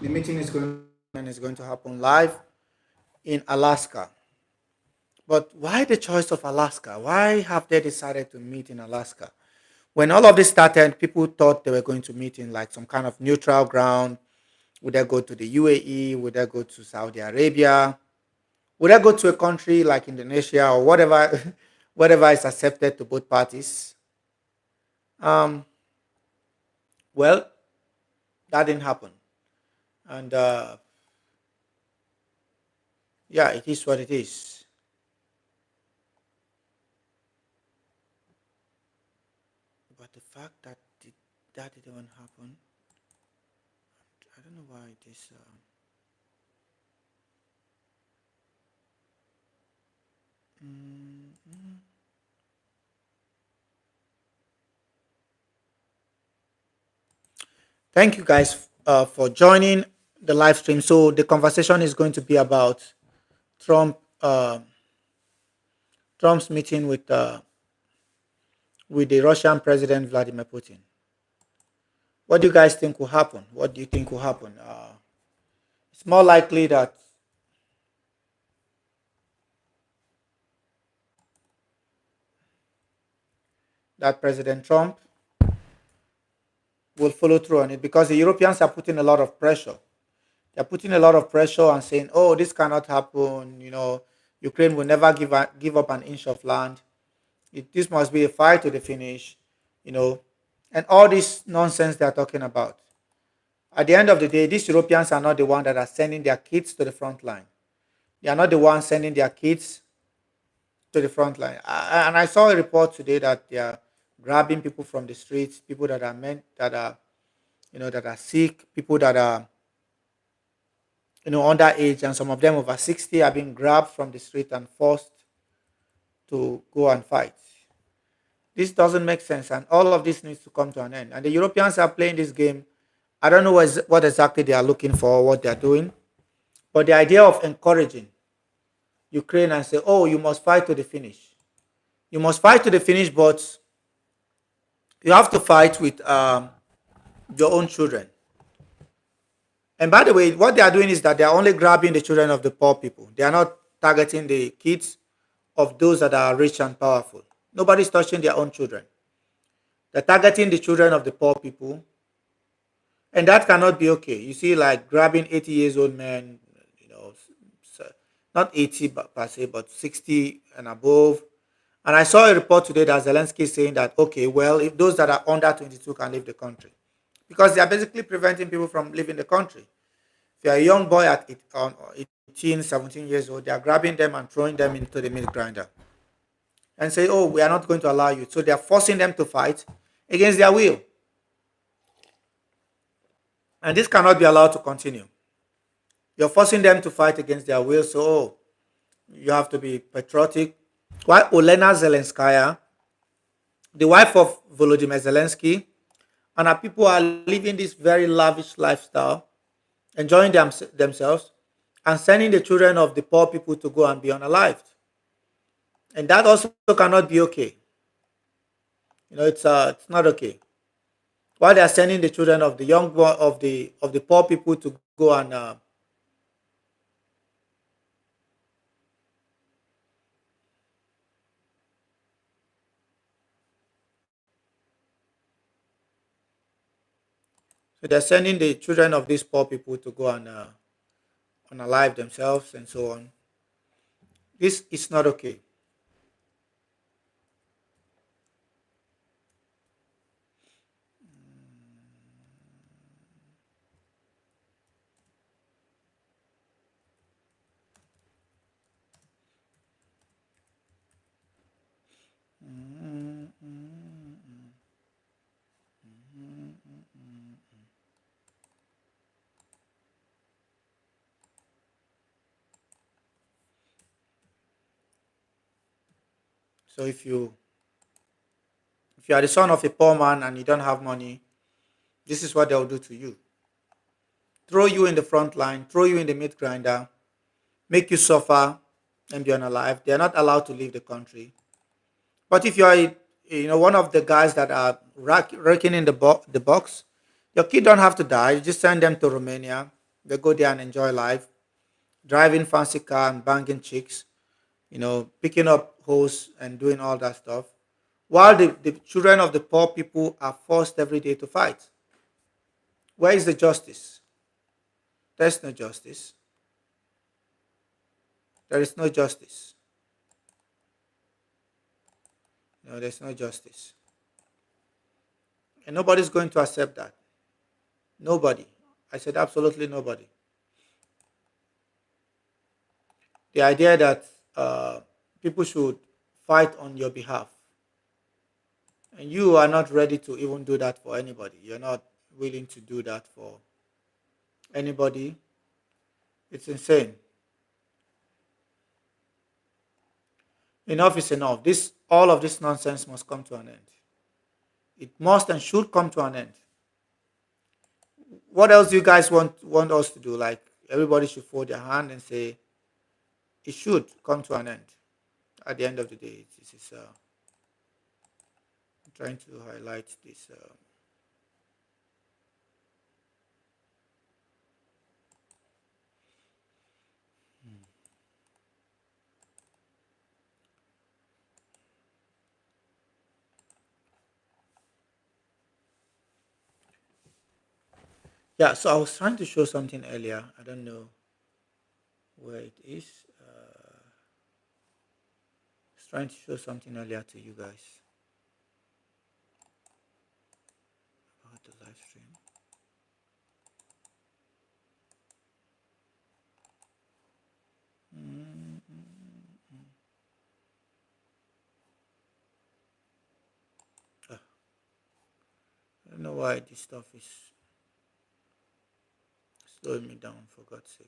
The meeting is going to happen live in Alaska. But why the choice of Alaska? Why have they decided to meet in Alaska? When all of this started, people thought they were going to meet in like some kind of neutral ground. Would they go to the UAE? Would they go to Saudi Arabia? Would I go to a country like Indonesia or whatever, whatever is accepted to both parties? Um, well, that didn't happen, and yeah, it is what it is. But the fact that that didn't happen, I don't know why this. Mm, mm. Thank you guys for joining the live stream. So the conversation is going to be about Trump, Trump's meeting with the Russian President Vladimir Putin. What do you guys think will happen? What do you think will happen? It's more likely that President Trump will follow through on it because the Europeans are putting a lot of pressure. They're putting a lot of pressure and saying, "Oh, this cannot happen." Ukraine will never give up an inch of land. This must be a fight to the finish. You know, and all this nonsense they're talking about. At the end of the day, these Europeans are not the ones that are sending their kids to the front line. They are not the ones sending their kids to the front line. And I saw a report today that they are grabbing people from the streets, people that are meant that are that are sick, people that are underage, and some of them over 60 are being grabbed from the street and forced to go and fight. This doesn't make sense, and all of this needs to come to an end. And the Europeans are playing this game. I don't know what exactly they are looking for, what they are doing, but the idea of encouraging Ukraine and say, "Oh, you must fight to the finish. You must fight to the finish, but you have to fight with your own children." And by the way, what they are doing is that they are only grabbing the children of the poor people. They are not targeting the kids of those that are rich and powerful. Nobody's touching their own children. They're targeting the children of the poor people, and that cannot be okay. You see, like grabbing 80 years old men, not 80 per se, but 60 and above. And I saw a report today that Zelensky is saying that, okay, well, if those that are under 22 can leave the country, because they are basically preventing people from leaving the country. If you're a young boy at 18, 17 years old, they are grabbing them and throwing them into the milk grinder and say, "Oh, we are not going to allow you." So they are forcing them to fight against their will. And this cannot be allowed to continue. You're forcing them to fight against their will. So you have to be patriotic. Why Olena Zelenskaya, the wife of Volodymyr Zelensky, and her people are living this very lavish lifestyle, enjoying themselves, and sending the children of the poor people to go and be unalived. And that also cannot be okay. It's not okay. Why they are sending the children of the of the poor people to go and so they're sending the children of these poor people to go and unalive themselves and so on. This is not okay. Mm, mm, mm, mm, mm, mm. So if you are the son of a poor man and you don't have money, this is what they'll do to you. Throw you in the front line, throw you in the meat grinder, make you suffer and be unalive. They are not allowed to leave the country. But if you are one of the guys that are raking in the box, your kid don't have to die. You just send them to Romania. They go there and enjoy life, driving fancy car and banging chicks, picking up hoes and doing all that stuff. While the children of the poor people are forced every day to fight. Where is the justice? There's no justice. There is no justice. No, there's no justice. And nobody's going to accept that. Nobody. I said absolutely nobody. The idea that people should fight on your behalf, and you are not ready to even do that for anybody. You're not willing to do that for anybody. It's insane. Enough is enough. This all of this nonsense must come to an end. It must and should come to an end. What else do you guys want us to do? Like everybody should fold their hand and say it should come to an end. At the end of the day, this is I'm trying to highlight this. Yeah, so I was trying to show something earlier. I don't know where it is. I was trying to show something earlier to you guys about the live stream. Mm, ah, I don't know why this stuff is slowing me down, for God's sake.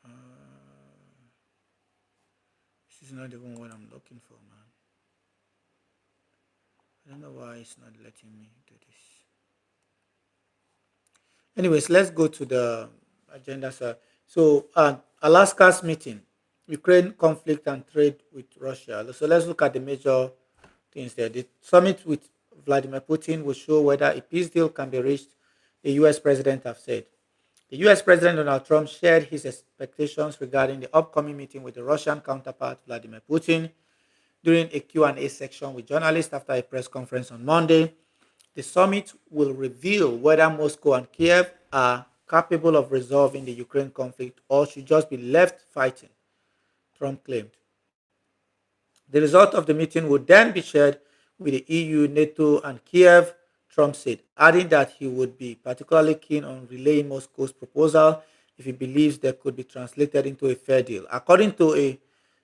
Uh, this is not even what I'm looking for, man. I don't know why it's not letting me do this. Anyways, let's go to the agenda, sir. So, Alaska's meeting, Ukraine conflict and trade with Russia. So, let's look at the major things there. The summit with Vladimir Putin will show whether a peace deal can be reached, the US president have said. The US President Donald Trump shared his expectations regarding the upcoming meeting with the Russian counterpart Vladimir Putin during a Q&A section with journalists after a press conference on Monday. The summit will reveal whether Moscow and Kiev are capable of resolving the Ukraine conflict or should just be left fighting, Trump claimed. The result of the meeting would then be shared with the EU, NATO, and Kiev, Trump said, adding that he would be particularly keen on relaying Moscow's proposal if he believes they could be translated into a fair deal.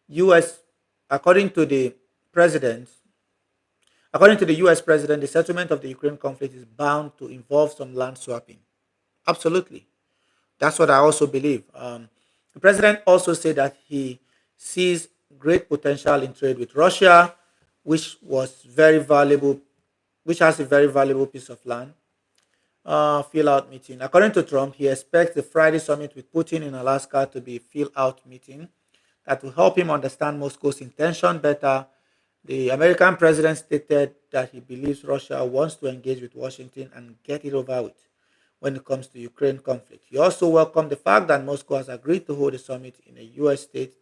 US, according to the president, according to the US president, the settlement of the Ukraine conflict is bound to involve some land swapping. Absolutely. That's what I also believe. The president also said that he sees great potential in trade with Russia, which was very valuable, which has a very valuable piece of land. Fill out meeting. According to Trump, he expects the Friday summit with Putin in Alaska to be a fill out meeting that will help him understand Moscow's intention better. The American president stated that he believes Russia wants to engage with Washington and get it over with when it comes to Ukraine conflict. He also welcomed the fact that Moscow has agreed to hold a summit in a US state.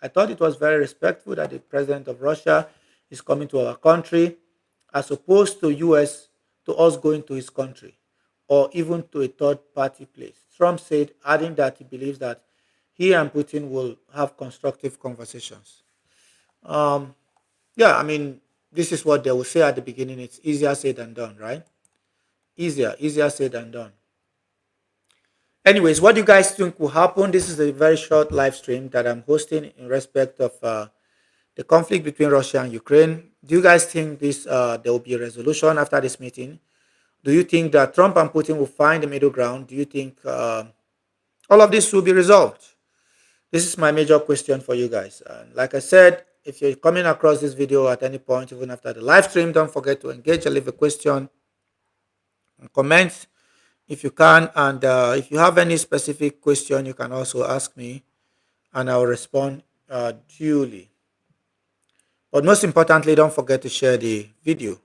I thought it was very respectful that the president of Russia is coming to our country as opposed to us going to his country or even to a third party place. Trump said, adding that he believes that he and Putin will have constructive conversations. Um, yeah, I mean, this is what they will say at the beginning. It's easier said than done, right? Easier said than done. Anyways, what do you guys think will happen? This is a very short live stream that I'm hosting in respect of the conflict between Russia and Ukraine. Do you guys think this there will be a resolution after this meeting? Do you think that Trump and Putin will find a middle ground? Do you think all of this will be resolved? This is my major question for you guys. And like I said, if you're coming across this video at any point, even after the live stream, don't forget to engage and leave a question and comment if you can. And if you have any specific question, you can also ask me and I'll respond duly. But most importantly, don't forget to share the video.